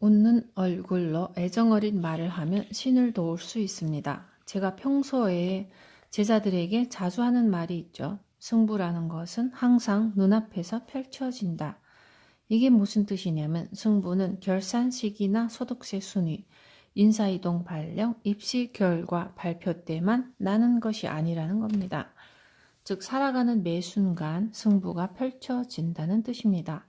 웃는 얼굴로 애정어린 말을 하면 신을 도울 수 있습니다. 제가 평소에 제자들에게 자주 하는 말이 있죠. 승부라는 것은 항상 눈앞에서 펼쳐진다. 이게 무슨 뜻이냐면 승부는 결산식이나 소득세 순위, 인사이동 발령, 입시 결과 발표 때만 나는 것이 아니라는 겁니다. 즉 살아가는 매 순간 승부가 펼쳐진다는 뜻입니다.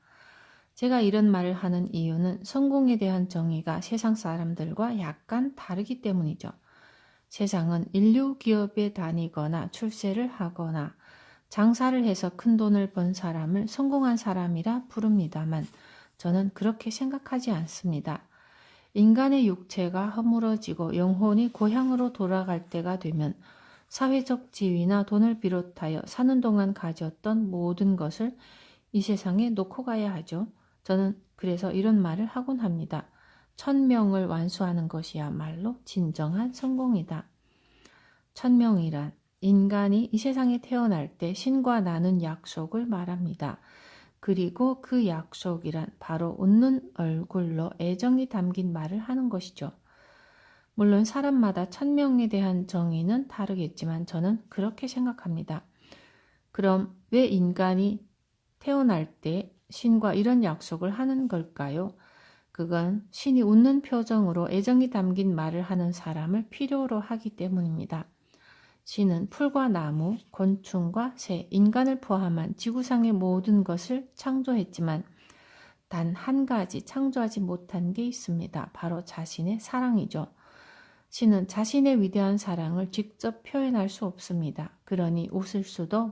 제가 이런 말을 하는 이유는 성공에 대한 정의가 세상 사람들과 약간 다르기 때문이죠. 세상은 인류 기업에 다니거나 출세를 하거나 장사를 해서 큰 돈을 번 사람을 성공한 사람이라 부릅니다만 저는 그렇게 생각하지 않습니다. 인간의 육체가 허물어지고 영혼이 고향으로 돌아갈 때가 되면 사회적 지위나 돈을 비롯하여 사는 동안 가졌던 모든 것을 이 세상에 놓고 가야 하죠. 저는 그래서 이런 말을 하곤 합니다. 1000명을 완수하는 것이야말로 진정한 성공이다. 1000명이란 인간이 이 세상에 태어날 때 신과 나눈 약속을 말합니다. 그리고 그 약속이란 바로 웃는 얼굴로 애정이 담긴 말을 하는 것이죠. 물론 사람마다 1000명에 대한 정의는 다르겠지만 저는 그렇게 생각합니다. 그럼 왜 인간이 태어날 때 신과 이런 약속을 하는 걸까요? 그건 신이 웃는 표정으로 애정이 담긴 말을 하는 사람을 필요로 하기 때문입니다. 신은 풀과 나무, 곤충과 새, 인간을 포함한 지구상의 모든 것을 창조했지만 단 한 가지 창조하지 못한 게 있습니다. 바로 자신의 사랑이죠. 신은 자신의 위대한 사랑을 직접 표현할 수 없습니다. 그러니 웃을 수도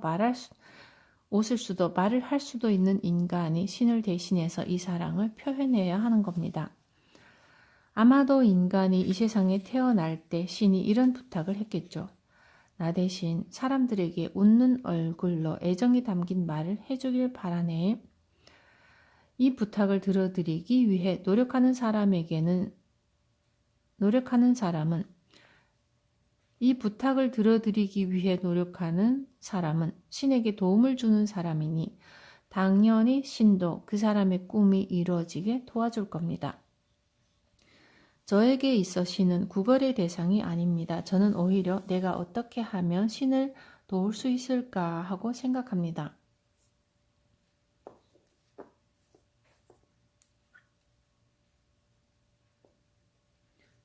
말을 할 수도 있는 인간이 신을 대신해서 이 사랑을 표현해야 하는 겁니다. 아마도 인간이 이 세상에 태어날 때 신이 이런 부탁을 했겠죠. 나 대신 사람들에게 웃는 얼굴로 애정이 담긴 말을 해주길 바라네. 이 부탁을 들어드리기 위해 노력하는 사람은 신에게 도움을 주는 사람이니 당연히 신도 그 사람의 꿈이 이루어지게 도와줄 겁니다. 저에게 있어 신은 구걸의 대상이 아닙니다. 저는 오히려 내가 어떻게 하면 신을 도울 수 있을까 하고 생각합니다.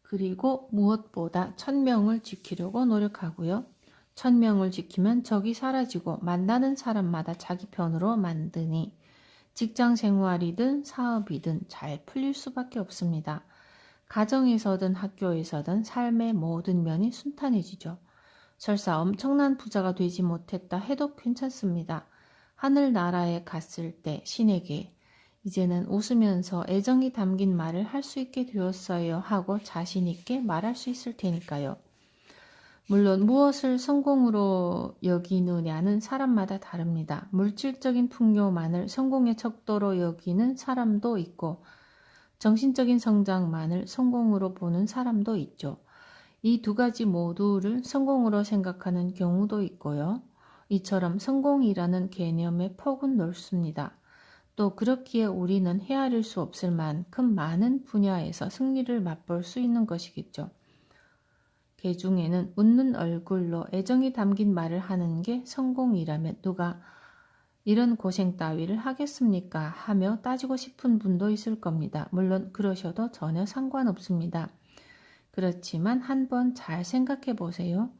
그리고 무엇보다 1000명을 지키려고 노력하고요. 1000명을 지키면 적이 사라지고 만나는 사람마다 자기 편으로 만드니 직장 생활이든 사업이든 잘 풀릴 수밖에 없습니다. 가정에서든 학교에서든 삶의 모든 면이 순탄해지죠. 설사 엄청난 부자가 되지 못했다 해도 괜찮습니다. 하늘나라에 갔을 때 신에게 이제는 웃으면서 애정이 담긴 말을 할 수 있게 되었어요 하고 자신 있게 말할 수 있을 테니까요. 물론 무엇을 성공으로 여기느냐는 사람마다 다릅니다. 물질적인 풍요만을 성공의 척도로 여기는 사람도 있고 정신적인 성장만을 성공으로 보는 사람도 있죠. 이 두 가지 모두를 성공으로 생각하는 경우도 있고요. 이처럼 성공이라는 개념의 폭은 넓습니다. 또 그렇기에 우리는 헤아릴 수 없을 만큼 많은 분야에서 승리를 맛볼 수 있는 것이겠죠. 그 중에는 웃는 얼굴로 애정이 담긴 말을 하는 게 성공이라면 누가 이런 고생 따위를 하겠습니까? 하며 따지고 싶은 분도 있을 겁니다. 물론 그러셔도 전혀 상관없습니다. 그렇지만 한번 잘 생각해 보세요.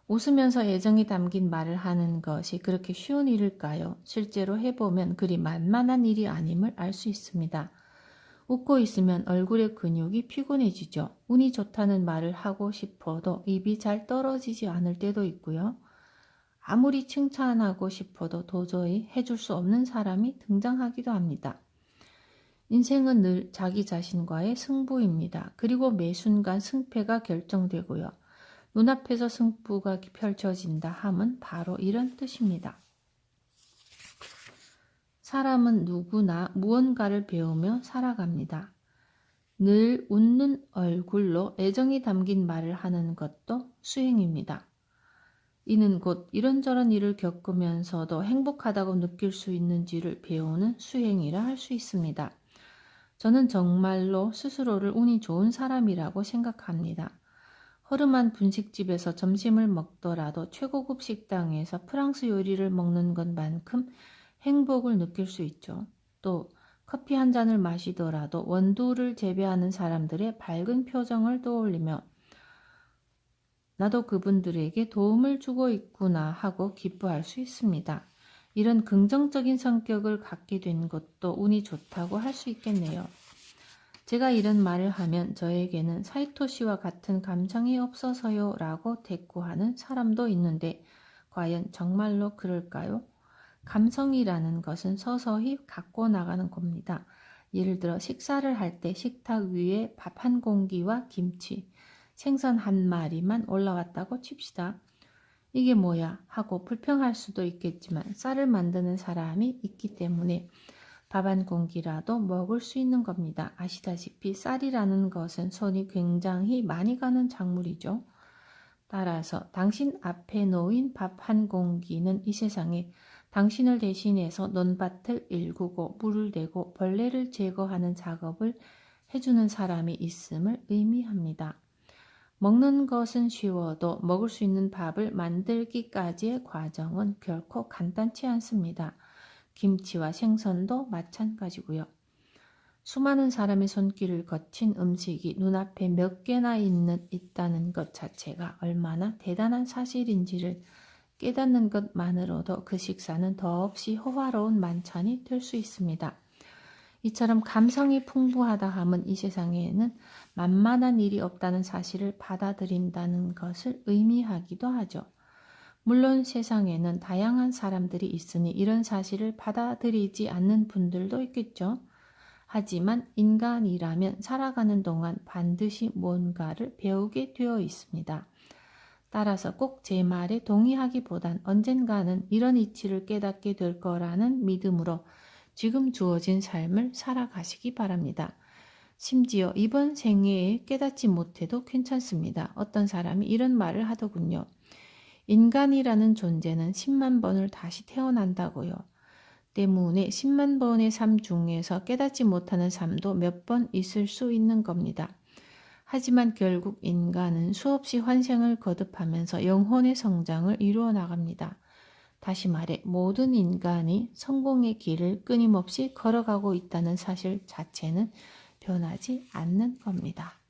웃으면서 애정이 담긴 말을 하는 것이 그렇게 쉬운 일일까요? 실제로 해보면 그리 만만한 일이 아님을 알 수 있습니다. 웃고 있으면 얼굴의 근육이 피곤해지죠. 운이 좋다는 말을 하고 싶어도 입이 잘 떨어지지 않을 때도 있고요. 아무리 칭찬하고 싶어도 도저히 해줄 수 없는 사람이 등장하기도 합니다. 인생은 늘 자기 자신과의 승부입니다. 그리고 매 순간 승패가 결정되고요. 눈앞에서 승부가 펼쳐진다 함은 바로 이런 뜻입니다. 사람은 누구나 무언가를 배우며 살아갑니다. 늘 웃는 얼굴로 애정이 담긴 말을 하는 것도 수행입니다. 이는 곧 이런저런 일을 겪으면서도 행복하다고 느낄 수 있는지를 배우는 수행이라 할 수 있습니다. 저는 정말로 스스로를 운이 좋은 사람이라고 생각합니다. 허름한 분식집에서 점심을 먹더라도 최고급 식당에서 프랑스 요리를 먹는 것만큼 행복을 느낄 수 있죠. 또 커피 한 잔을 마시더라도 원두를 재배하는 사람들의 밝은 표정을 떠올리며 나도 그분들에게 도움을 주고 있구나 하고 기뻐할 수 있습니다. 이런 긍정적인 성격을 갖게 된 것도 운이 좋다고 할 수 있겠네요. 제가 이런 말을 하면 저에게는 사이토 씨와 같은 감정이 없어서요 라고 대꾸하는 사람도 있는데 과연 정말로 그럴까요? 감성이라는 것은 서서히 갖고 나가는 겁니다. 예를 들어 식사를 할 때 식탁 위에 밥 한 공기와 김치, 생선 한 마리만 올라왔다고 칩시다. 이게 뭐야 하고 불평할 수도 있겠지만 쌀을 만드는 사람이 있기 때문에 밥 한 공기라도 먹을 수 있는 겁니다. 아시다시피 쌀이라는 것은 손이 굉장히 많이 가는 작물이죠. 따라서 당신 앞에 놓인 밥 한 공기는 이 세상에 당신을 대신해서 논밭을 일구고 물을 대고 벌레를 제거하는 작업을 해주는 사람이 있음을 의미합니다. 먹는 것은 쉬워도 먹을 수 있는 밥을 만들기까지의 과정은 결코 간단치 않습니다. 김치와 생선도 마찬가지고요. 수많은 사람의 손길을 거친 음식이 눈앞에 몇 개나 있다는 것 자체가 얼마나 대단한 사실인지를 깨닫는 것만으로도 그 식사는 더없이 호화로운 만찬이 될 수 있습니다. 이처럼 감성이 풍부하다 함은 이 세상에는 만만한 일이 없다는 사실을 받아들인다는 것을 의미하기도 하죠. 물론 세상에는 다양한 사람들이 있으니 이런 사실을 받아들이지 않는 분들도 있겠죠. 하지만 인간이라면 살아가는 동안 반드시 뭔가를 배우게 되어 있습니다. 따라서 꼭 제 말에 동의하기보단 언젠가는 이런 이치를 깨닫게 될 거라는 믿음으로 지금 주어진 삶을 살아가시기 바랍니다. 심지어 이번 생애에 깨닫지 못해도 괜찮습니다. 어떤 사람이 이런 말을 하더군요. 인간이라는 존재는 10만 번을 다시 태어난다고요. 때문에 10만 번의 삶 중에서 깨닫지 못하는 삶도 몇 번 있을 수 있는 겁니다. 하지만 결국 인간은 수없이 환생을 거듭하면서 영혼의 성장을 이루어 나갑니다. 다시 말해 모든 인간이 성공의 길을 끊임없이 걸어가고 있다는 사실 자체는 변하지 않는 겁니다.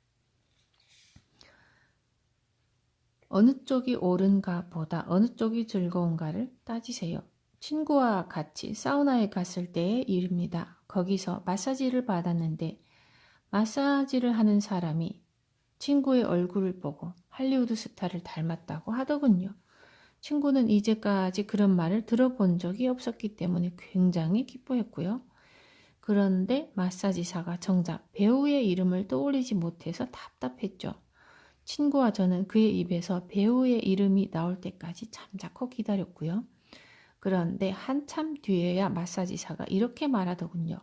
어느 쪽이 옳은가 보다 어느 쪽이 즐거운가를 따지세요. 친구와 같이 사우나에 갔을 때의 일입니다. 거기서 마사지를 받았는데 마사지를 하는 사람이 친구의 얼굴을 보고 할리우드 스타를 닮았다고 하더군요. 친구는 이제까지 그런 말을 들어본 적이 없었기 때문에 굉장히 기뻐했고요. 그런데 마사지사가 정작 배우의 이름을 떠올리지 못해서 답답했죠. 친구와 저는 그의 입에서 배우의 이름이 나올 때까지 잠자코 기다렸고요. 그런데 한참 뒤에야 마사지사가 이렇게 말하더군요.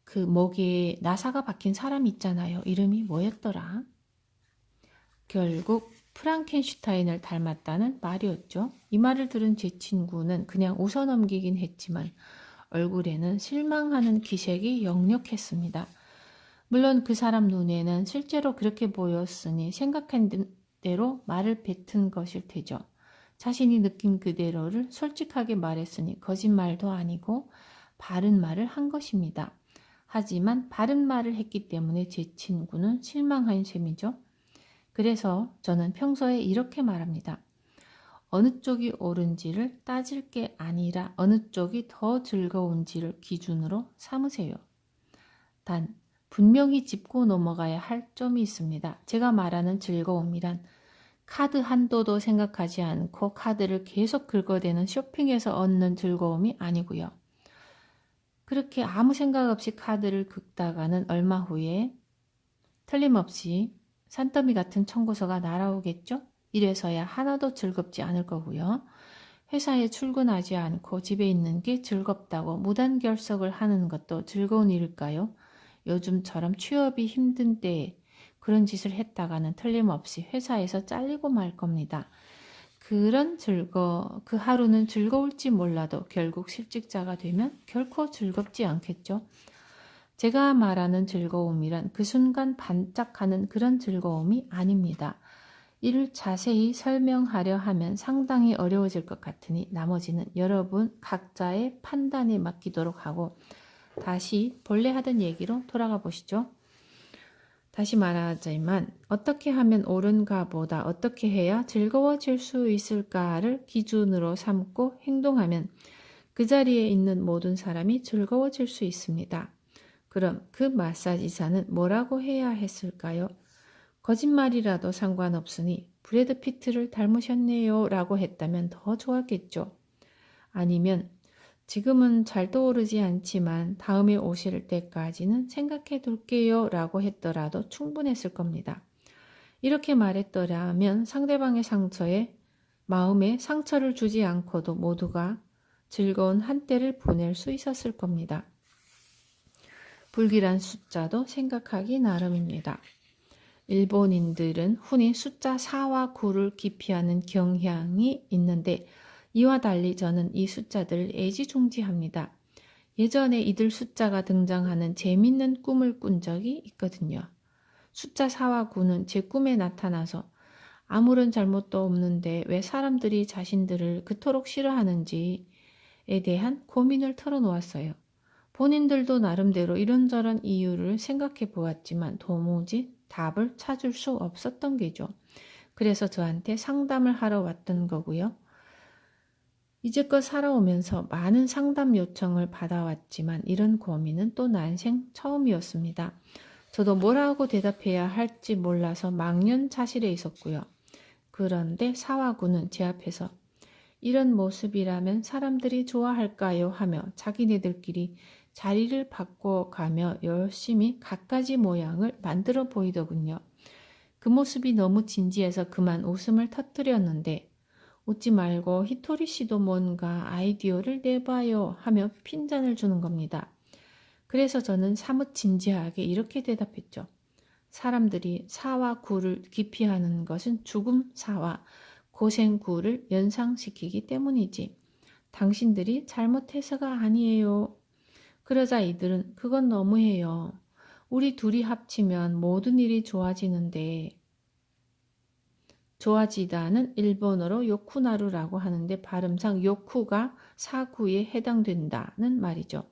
그 목에 나사가 박힌 사람 있잖아요. 이름이 뭐였더라? 결국 프랑켄슈타인을 닮았다는 말이었죠. 이 말을 들은 제 친구는 그냥 웃어넘기긴 했지만 얼굴에는 실망하는 기색이 역력했습니다. 물론 그 사람 눈에는 실제로 그렇게 보였으니 생각한 대로 말을 뱉은 것일 테죠. 자신이 느낀 그대로를 솔직하게 말했으니 거짓말도 아니고 바른 말을 한 것입니다. 하지만 바른 말을 했기 때문에 제 친구는 실망한 셈이죠. 그래서 저는 평소에 이렇게 말합니다. 어느 쪽이 옳은지를 따질 게 아니라 어느 쪽이 더 즐거운지를 기준으로 삼으세요. 단 분명히 짚고 넘어가야 할 점이 있습니다. 제가 말하는 즐거움이란 카드 한도도 생각하지 않고 카드를 계속 긁어대는 쇼핑에서 얻는 즐거움이 아니고요. 그렇게 아무 생각 없이 카드를 긁다가는 얼마 후에 틀림없이 산더미 같은 청구서가 날아오겠죠? 이래서야 하나도 즐겁지 않을 거고요. 회사에 출근하지 않고 집에 있는 게 즐겁다고 무단결석을 하는 것도 즐거운 일일까요? 요즘처럼 취업이 힘든 때에 그런 짓을 했다가는 틀림없이 회사에서 잘리고 말 겁니다. 그 하루는 즐거울지 몰라도 결국 실직자가 되면 결코 즐겁지 않겠죠. 제가 말하는 즐거움이란 그 순간 반짝하는 그런 즐거움이 아닙니다. 이를 자세히 설명하려 하면 상당히 어려워질 것 같으니 나머지는 여러분 각자의 판단에 맡기도록 하고 다시 본래 하던 얘기로 돌아가 보시죠. 다시 말하자면 어떻게 하면 옳은가 보다 어떻게 해야 즐거워질 수 있을까를 기준으로 삼고 행동하면 그 자리에 있는 모든 사람이 즐거워질 수 있습니다. 그럼 그 마사지사는 뭐라고 해야 했을까요? 거짓말이라도 상관없으니 브래드 피트를 닮으셨네요 라고 했다면 더 좋았겠죠. 아니면 지금은 잘 떠오르지 않지만 다음에 오실 때까지는 생각해 둘게요 라고 했더라도 충분했을 겁니다. 이렇게 말했더라면 상대방의 마음에 상처를 주지 않고도 모두가 즐거운 한때를 보낼 수 있었을 겁니다. 불길한 숫자도 생각하기 나름입니다. 일본인들은 흔히 숫자 4와 9를 기피하는 경향이 있는데 이와 달리 저는 이 숫자들을 애지중지합니다. 예전에 이들 숫자가 등장하는 재밌는 꿈을 꾼 적이 있거든요. 숫자 4와 9는 제 꿈에 나타나서 아무런 잘못도 없는데 왜 사람들이 자신들을 그토록 싫어하는지에 대한 고민을 털어놓았어요. 본인들도 나름대로 이런저런 이유를 생각해 보았지만 도무지 답을 찾을 수 없었던 게죠. 그래서 저한테 상담을 하러 왔던 거고요. 이제껏 살아오면서 많은 상담 요청을 받아왔지만 이런 고민은 또 난생 처음이었습니다. 저도 뭐라고 대답해야 할지 몰라서 망연자실해 있었고요. 그런데 사와구는 제 앞에서 이런 모습이라면 사람들이 좋아할까요? 하며 자기네들끼리 자리를 바꿔가며 열심히 갖가지 모양을 만들어 보이더군요. 그 모습이 너무 진지해서 그만 웃음을 터뜨렸는데 웃지 말고 히토리 씨도 뭔가 아이디어를 내봐요 하며 핀잔을 주는 겁니다. 그래서 저는 사뭇 진지하게 이렇게 대답했죠. 사람들이 사와 구를 기피하는 것은 죽음 사와 고생 구를 연상시키기 때문이지. 당신들이 잘못해서가 아니에요. 그러자 이들은 그건 너무해요. 우리 둘이 합치면 모든 일이 좋아지는데 좋아지다는 일본어로 요쿠나루라고 하는데 발음상 요쿠가 사구에 해당된다는 말이죠.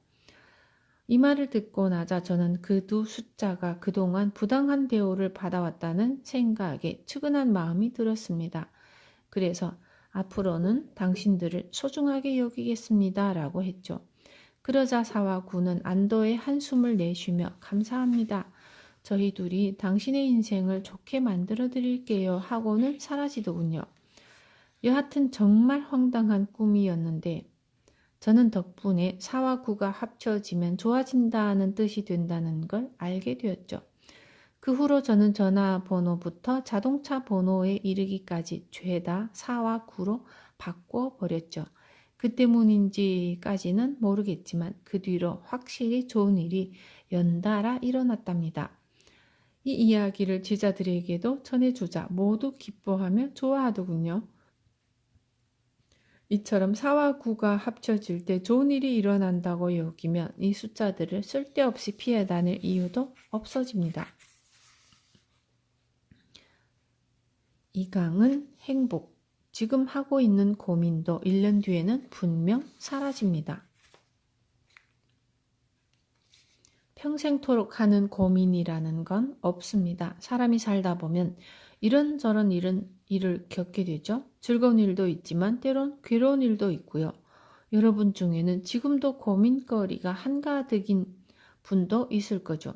이 말을 듣고 나자 저는 그 두 숫자가 그동안 부당한 대우를 받아왔다는 생각에 측은한 마음이 들었습니다. 그래서 앞으로는 당신들을 소중하게 여기겠습니다 라고 했죠. 그러자 사와 구는 안도의 한숨을 내쉬며 감사합니다. 저희 둘이 당신의 인생을 좋게 만들어 드릴게요 하고는 사라지더군요. 여하튼 정말 황당한 꿈이었는데 저는 덕분에 사와 구가 합쳐지면 좋아진다는 뜻이 된다는 걸 알게 되었죠. 그 후로 저는 전화번호부터 자동차 번호에 이르기까지 죄다 사와 구로 바꿔버렸죠. 그 때문인지까지는 모르겠지만 그 뒤로 확실히 좋은 일이 연달아 일어났답니다. 이 이야기를 제자들에게도 전해주자 모두 기뻐하며 좋아하더군요. 이처럼 사와 구가 합쳐질 때 좋은 일이 일어난다고 여기면 이 숫자들을 쓸데없이 피해 다닐 이유도 없어집니다. 이강은 행복. 지금 하고 있는 고민도 1년 뒤에는 분명 사라집니다. 평생토록 하는 고민이라는 건 없습니다. 사람이 살다 보면 이런저런 일을 겪게 되죠. 즐거운 일도 있지만 때론 괴로운 일도 있고요. 여러분 중에는 지금도 고민거리가 한가득인 분도 있을 거죠.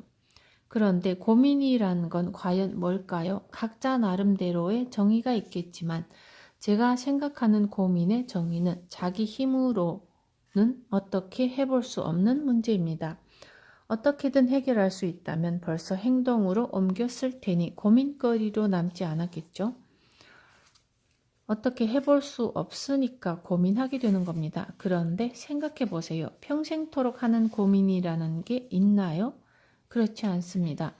그런데 고민이라는 건 과연 뭘까요? 각자 나름대로의 정의가 있겠지만 제가 생각하는 고민의 정의는 자기 힘으로는 어떻게 해볼 수 없는 문제입니다. 어떻게든 해결할 수 있다면 벌써 행동으로 옮겼을 테니 고민거리로 남지 않았겠죠? 어떻게 해볼 수 없으니까 고민하게 되는 겁니다. 그런데 생각해 보세요. 평생토록 하는 고민이라는 게 있나요? 그렇지 않습니다.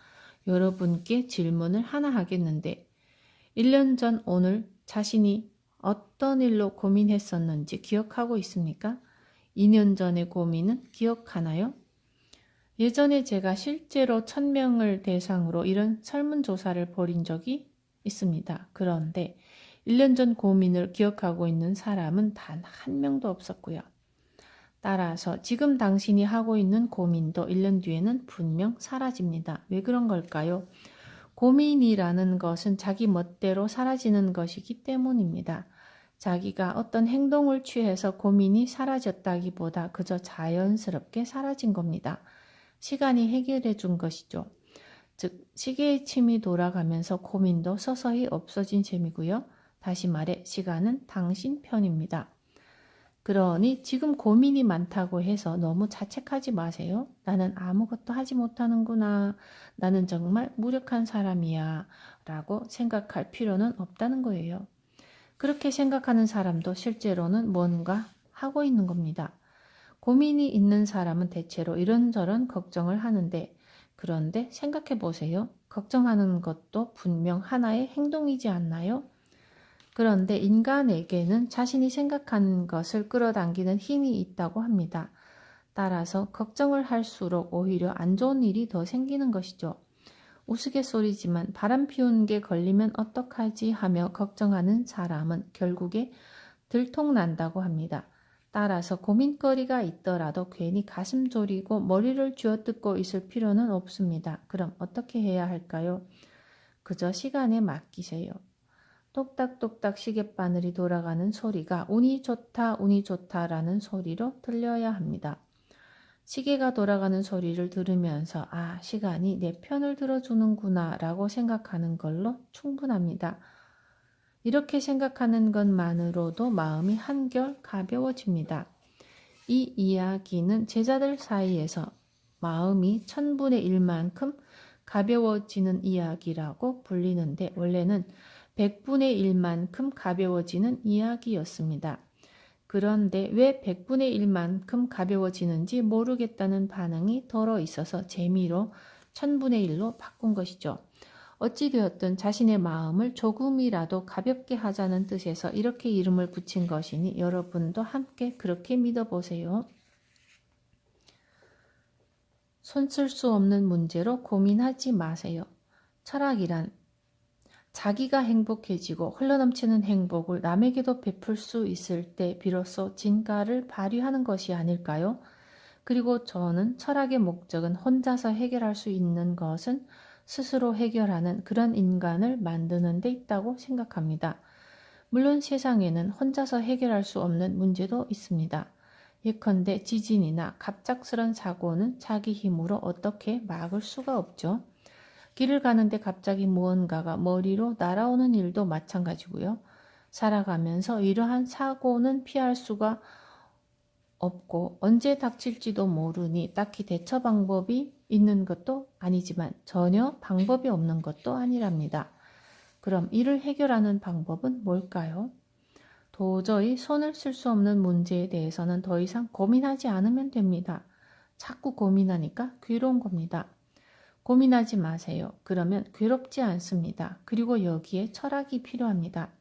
여러분께 질문을 하나 하겠는데 1년 전 오늘 자신이 어떤 일로 고민했었는지 기억하고 있습니까? 2년 전의 고민은 기억하나요? 예전에 제가 실제로 1000명을 대상으로 이런 설문조사를 벌인 적이 있습니다. 그런데 1년 전 고민을 기억하고 있는 사람은 단 한 명도 없었고요. 따라서 지금 당신이 하고 있는 고민도 1년 뒤에는 분명 사라집니다. 왜 그런 걸까요? 고민이라는 것은 자기 멋대로 사라지는 것이기 때문입니다. 자기가 어떤 행동을 취해서 고민이 사라졌다기보다 그저 자연스럽게 사라진 겁니다. 시간이 해결해 준 것이죠. 즉, 시계의 침이 돌아가면서 고민도 서서히 없어진 셈이고요. 다시 말해 시간은 당신 편입니다. 그러니 지금 고민이 많다고 해서 너무 자책하지 마세요. 나는 아무것도 하지 못하는구나. 나는 정말 무력한 사람이야. 라고 생각할 필요는 없다는 거예요. 그렇게 생각하는 사람도 실제로는 뭔가 하고 있는 겁니다. 고민이 있는 사람은 대체로 이런저런 걱정을 하는데, 그런데 생각해 보세요. 걱정하는 것도 분명 하나의 행동이지 않나요? 그런데 인간에게는 자신이 생각한 것을 끌어당기는 힘이 있다고 합니다. 따라서 걱정을 할수록 오히려 안 좋은 일이 더 생기는 것이죠. 우스갯소리지만 바람 피운 게 걸리면 어떡하지 하며 걱정하는 사람은 결국에 들통난다고 합니다. 따라서 고민거리가 있더라도 괜히 가슴 졸이고 머리를 쥐어뜯고 있을 필요는 없습니다. 그럼 어떻게 해야 할까요? 그저 시간에 맡기세요. 똑딱똑딱 시계바늘이 돌아가는 소리가 운이 좋다, 운이 좋다라는 소리로 들려야 합니다. 시계가 돌아가는 소리를 들으면서 아, 시간이 내 편을 들어주는구나 라고 생각하는 걸로 충분합니다. 이렇게 생각하는 것만으로도 마음이 한결 가벼워집니다. 이 이야기는 제자들 사이에서 마음이 1000분의 1만큼 가벼워지는 이야기라고 불리는데 원래는 100분의 1만큼 가벼워지는 이야기였습니다. 그런데 왜 100분의 1만큼 가벼워지는지 모르겠다는 반응이 덜어 있어서 재미로 1000분의 1로 바꾼 것이죠. 어찌되었든 자신의 마음을 조금이라도 가볍게 하자는 뜻에서 이렇게 이름을 붙인 것이니 여러분도 함께 그렇게 믿어보세요. 손쓸 수 없는 문제로 고민하지 마세요. 철학이란 자기가 행복해지고 흘러넘치는 행복을 남에게도 베풀 수 있을 때 비로소 진가를 발휘하는 것이 아닐까요? 그리고 저는 철학의 목적은 혼자서 해결할 수 있는 것은 스스로 해결하는 그런 인간을 만드는 데 있다고 생각합니다. 물론 세상에는 혼자서 해결할 수 없는 문제도 있습니다. 예컨대 지진이나 갑작스런 사고는 자기 힘으로 어떻게 막을 수가 없죠. 길을 가는데 갑자기 무언가가 머리로 날아오는 일도 마찬가지고요. 살아가면서 이러한 사고는 피할 수가 없고 언제 닥칠지도 모르니 딱히 대처 방법이 있는 것도 아니지만 전혀 방법이 없는 것도 아니랍니다. 그럼 이를 해결하는 방법은 뭘까요? 도저히 손을 쓸 수 없는 문제에 대해서는 더 이상 고민하지 않으면 됩니다. 자꾸 고민하니까 괴로운 겁니다. 고민하지 마세요. 그러면 괴롭지 않습니다. 그리고 여기에 철학이 필요합니다.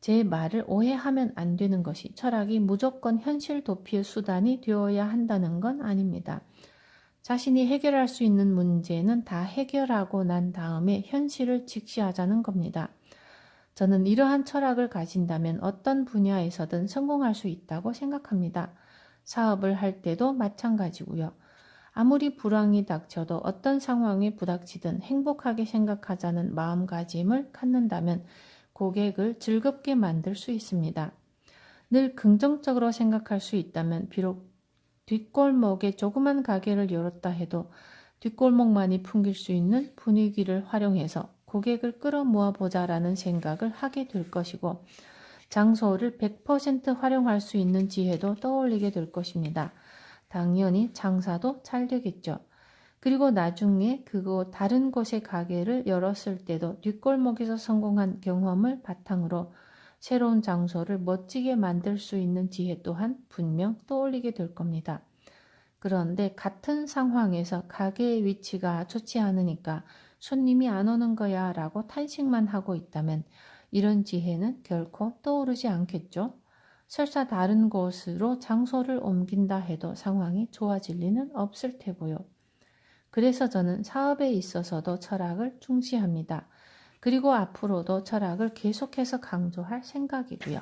제 말을 오해하면 안 되는 것이 철학이 무조건 현실 도피의 수단이 되어야 한다는 건 아닙니다. 자신이 해결할 수 있는 문제는 다 해결하고 난 다음에 현실을 직시하자는 겁니다. 저는 이러한 철학을 가진다면 어떤 분야에서든 성공할 수 있다고 생각합니다. 사업을 할 때도 마찬가지고요. 아무리 불황이 닥쳐도 어떤 상황에 부닥치든 행복하게 생각하자는 마음가짐을 갖는다면 고객을 즐겁게 만들 수 있습니다. 늘 긍정적으로 생각할 수 있다면 비록 뒷골목에 조그만 가게를 열었다 해도 뒷골목만이 풍길 수 있는 분위기를 활용해서 고객을 끌어모아 보자라는 생각을 하게 될 것이고 장소를 100% 활용할 수 있는 지혜도 떠올리게 될 것입니다. 당연히 장사도 잘 되겠죠. 그리고 나중에 그곳 다른 곳에 가게를 열었을 때도 뒷골목에서 성공한 경험을 바탕으로 새로운 장소를 멋지게 만들 수 있는 지혜 또한 분명 떠올리게 될 겁니다. 그런데 같은 상황에서 가게의 위치가 좋지 않으니까 손님이 안 오는 거야 라고 탄식만 하고 있다면 이런 지혜는 결코 떠오르지 않겠죠. 설사 다른 곳으로 장소를 옮긴다 해도 상황이 좋아질 리는 없을 테고요. 그래서 저는 사업에 있어서도 철학을 중시합니다. 그리고 앞으로도 철학을 계속해서 강조할 생각이고요.